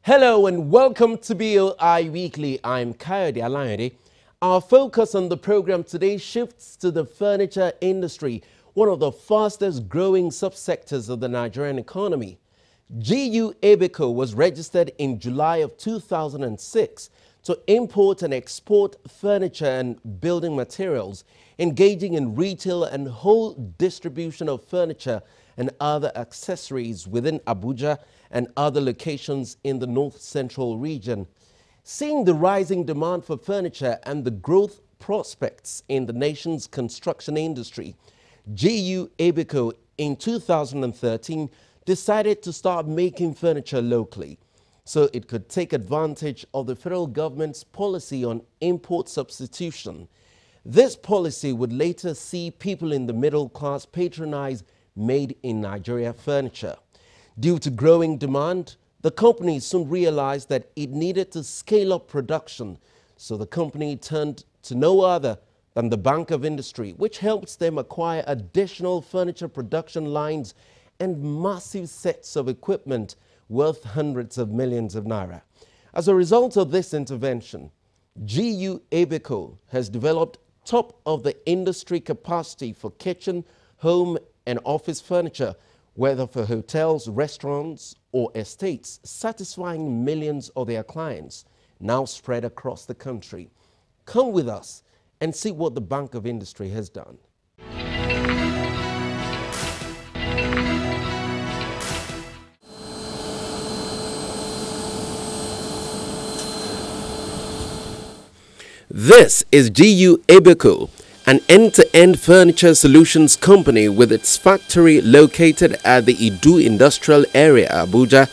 Hello and welcome to BOI Weekly. I'm Kayode Alayode. Our focus on the program today shifts to the furniture industry, one of the fastest growing subsectors of the Nigerian economy. GU Epical was registered in July of 2006 to import and export furniture and building materials, engaging in retail and wholesale distribution of furniture and other accessories within Abuja and other locations in the North Central region. Seeing the rising demand for furniture and the growth prospects in the nation's construction industry, GU Epical in 2013 decided to start making furniture locally so it could take advantage of the federal government's policy on import substitution. This policy would later see people in the middle class patronize made in Nigeria furniture. Due to growing demand, the company soon realized that it needed to scale up production, so the company turned to no other than the Bank of Industry, which helps them acquire additional furniture production lines and massive sets of equipment worth hundreds of millions of naira. As a result of this intervention, GU Epical has developed top-of-the-industry capacity for kitchen, home, and office furniture, whether for hotels, restaurants, or estates, satisfying millions of their clients, now spread across the country. Come with us and see what the Bank of Industry has done. This is GU Epical, an end-to-end furniture solutions company with its factory located at the Idu Industrial Area, Abuja.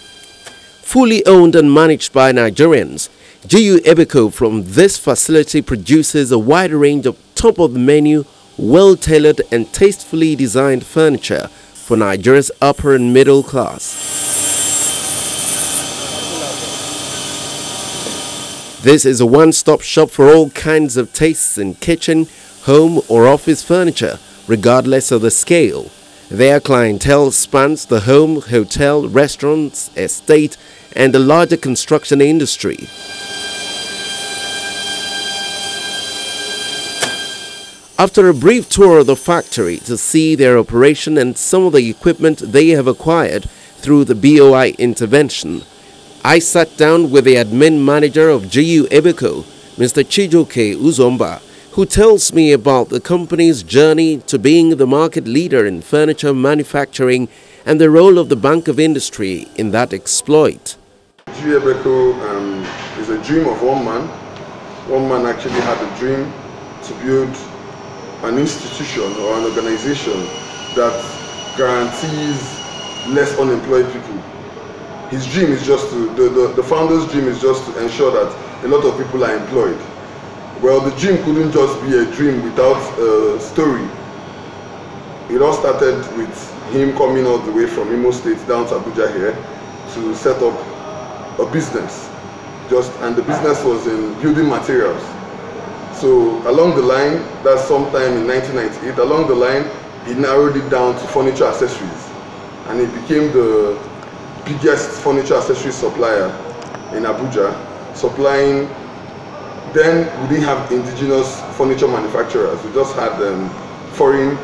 Fully owned and managed by Nigerians, GU Epical from this facility produces a wide range of top-of-the-menu, well-tailored and tastefully designed furniture for Nigeria's upper and middle class. This is a one-stop shop for all kinds of tastes in kitchen, home or office furniture, regardless of the scale. Their clientele spans the home, hotel, restaurants, estate, and the larger construction industry. After a brief tour of the factory to see their operation and some of the equipment they have acquired through the BOI intervention, I sat down with the admin manager of GU Epical, Mr. Chijoke Uzomba, who tells me about the company's journey to being the market leader in furniture manufacturing and the role of the Bank of Industry in that exploit. GU Epical is a dream of one man. One man actually had a dream to build an institution or an organization that guarantees less unemployed people. His dream is just to, the founder's dream is just to ensure that a lot of people are employed. Well, the dream couldn't just be a dream without a story. It all started with him coming all the way from Imo State down to Abuja here to set up a business. And the business was in building materials. So along the line, that's sometime in 1998, along the line, he narrowed it down to furniture accessories. And he became the biggest furniture accessories supplier in Abuja, supplying. Then we didn't have indigenous furniture manufacturers. We just had foreign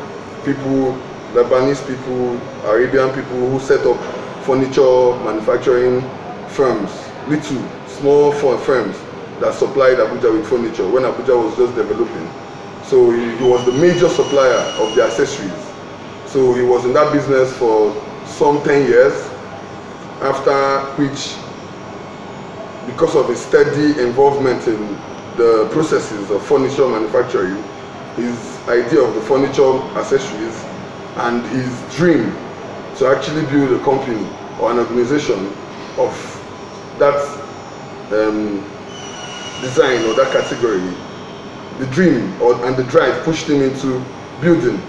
people, Lebanese people, Arabian people who set up furniture manufacturing firms, little, small firms that supplied Abuja with furniture when Abuja was just developing. So he was the major supplier of the accessories. So he was in that business for some 10 years, after which, because of his steady involvement in the processes of furniture manufacturing, his idea of the furniture accessories, and his dream to actually build a company or an organization of that design or that category, the dream and the drive pushed him into building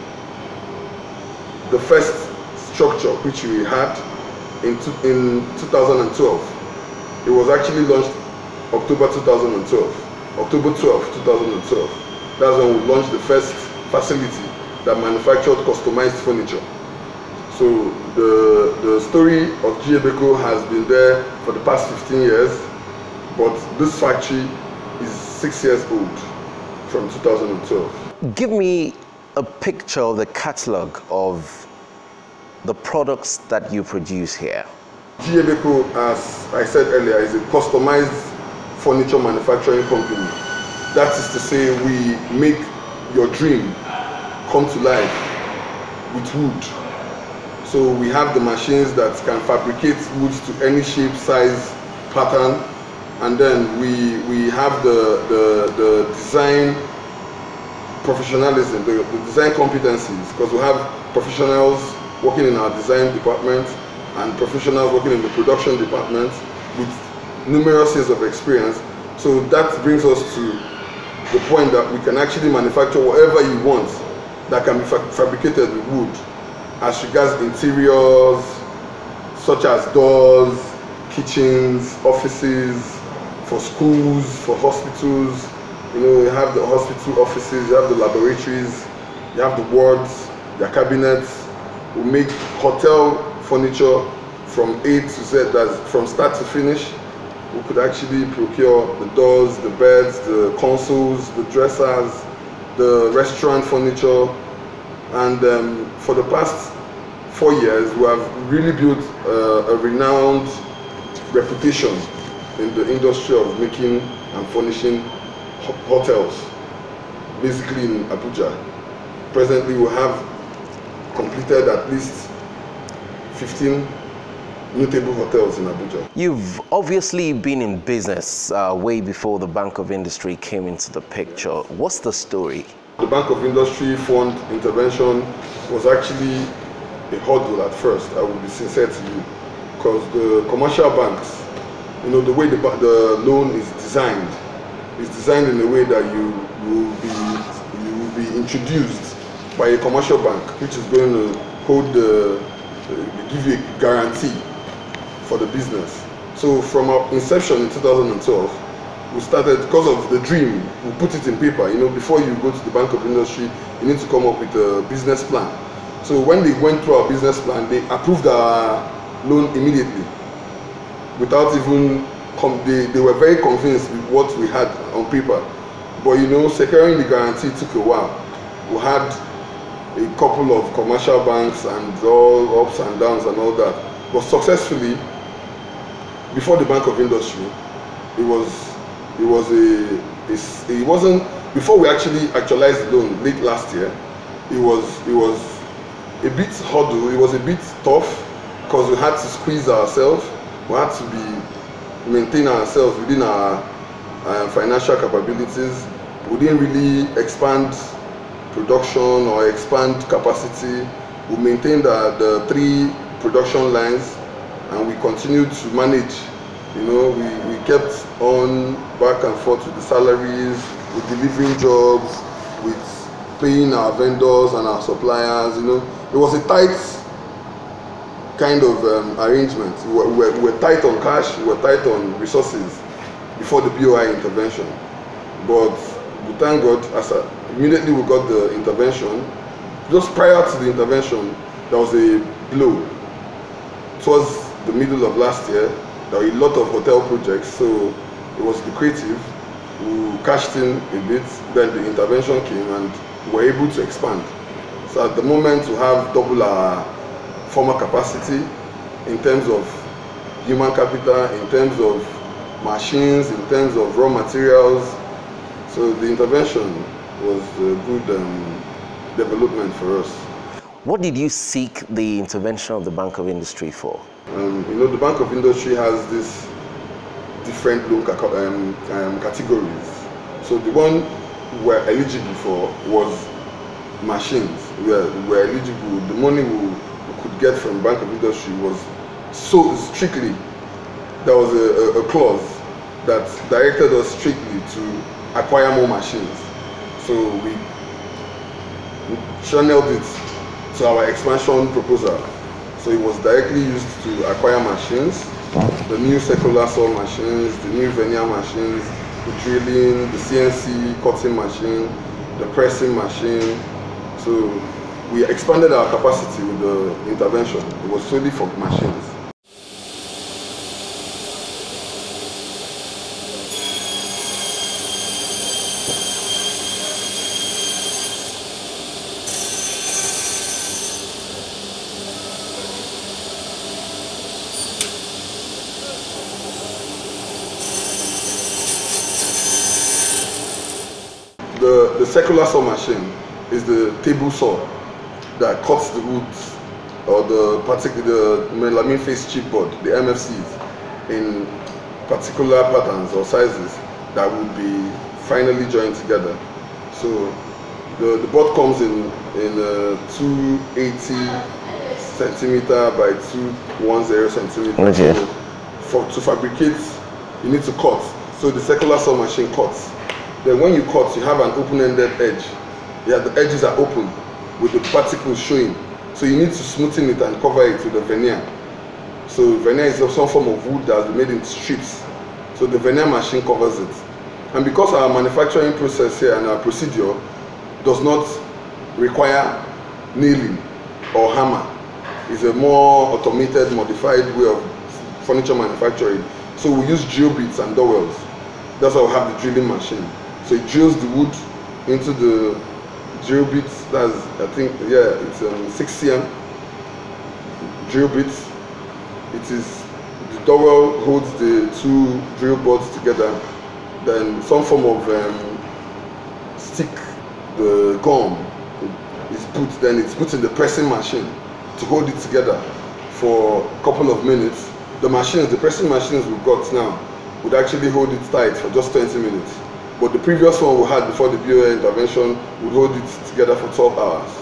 the first structure which we had in 2012. It was actually launched October 2012. October 12, 2012. That's when we launched the first facility that manufactured customized furniture. So the story of GU Epical has been there for the past 15 years, but this factory is 6 years old, from 2012. Give me a picture of the catalog of the products that you produce here. GU Epical, as I said earlier, is a customized furniture manufacturing company. That is to say, we make your dream come to life with wood. So we have the machines that can fabricate woods to any shape, size, pattern, and then we have the design professionalism, the design competencies, because we have professionals working in our design department and professionals working in the production department with numerous years of experience. So that brings us to the point that we can actually manufacture whatever you want that can be fabricated with wood, as regards interiors such as doors, kitchens, offices, for schools, for hospitals. You know, you have the hospital offices, you have the laboratories, you have the wards, the cabinets. We make hotel furniture from A to Z, that's from start to finish. We could actually procure the doors, the beds, the consoles, the dressers, the restaurant furniture. And for the past 4 years, we have really built a renowned reputation in the industry of making and furnishing hotels, basically in Abuja. Presently, we have completed at least 15 notable hotels in Abuja. You've obviously been in business way before the Bank of Industry came into the picture. What's the story? The Bank of Industry Fund intervention was actually a hurdle at first, I will be sincere to you, because the commercial banks, you know, the way the loan is designed in a way that you will be introduced by a commercial bank, which is going to hold give you a guarantee for the business. So from our inception in 2012, we started, because of the dream, we put it in paper. You know, before you go to the Bank of Industry, you need to come up with a business plan. So when they went through our business plan, they approved our loan immediately, without even, they were very convinced with what we had on paper. But you know, securing the guarantee took a while. We had a couple of commercial banks and all ups and downs and all that. But successfully, before the Bank of Industry, it wasn't, before we actually actualized the loan late last year, it was a bit hurdle, it was a bit tough, because we had to squeeze ourselves, we had to maintain ourselves within our financial capabilities. We didn't really expand production or expand capacity. We maintained the 3 production lines, and we continued to manage. You know, we kept on back and forth with the salaries, with delivering jobs, with paying our vendors and our suppliers. You know, it was a tight kind of arrangement. We were tight on cash, we were tight on resources before the BOI intervention. But we thank God, immediately we got the intervention. Just prior to the intervention, there was a blow. Towards the middle of last year, there were a lot of hotel projects, so it was lucrative. We cashed in a bit, then the intervention came and we were able to expand. So at the moment we have double our former capacity in terms of human capital, in terms of machines, in terms of raw materials. So the intervention was a good development for us. What did you seek the intervention of the Bank of Industry for? You know, the Bank of Industry has these different loan categories. So the one we're eligible for was machines. We're eligible. The money we could get from Bank of Industry was so strictly, there was a clause that directed us strictly to acquire more machines. So we channeled it to our expansion proposal. So it was directly used to acquire machines, the new circular saw machines, the new veneer machines, the drilling, the CNC cutting machine, the pressing machine. So we expanded our capacity with the intervention. It was solely for machines. The circular saw machine is the table saw that cuts the wood or the melamine face chipboard, the MFCs, in particular patterns or sizes that would be finally joined together. So the board comes in 280 centimeter by 210 centimeter. Okay. So to fabricate, you need to cut. So the circular saw machine cuts. Then when you cut, you have an open-ended edge. Yeah, the edges are open with the particles showing. So you need to smoothen it and cover it with a veneer. So veneer is some form of wood that has been made into strips. So the veneer machine covers it. And because our manufacturing process here and our procedure does not require nailing or hammer, it's a more automated, modified way of furniture manufacturing. So we use drill bits and dowels. That's why we have the drilling machine. So it drills the wood into the drill bits. That's, I think, yeah, it's 6 cm drill bits. It is, the dowel holds the two drill boards together. Then some form of stick, the gum is put. Then it's put in the pressing machine to hold it together for a couple of minutes. The pressing machines we've got now would actually hold it tight for just 20 minutes. But the previous one we had before the BOI intervention would hold it together for 12 hours.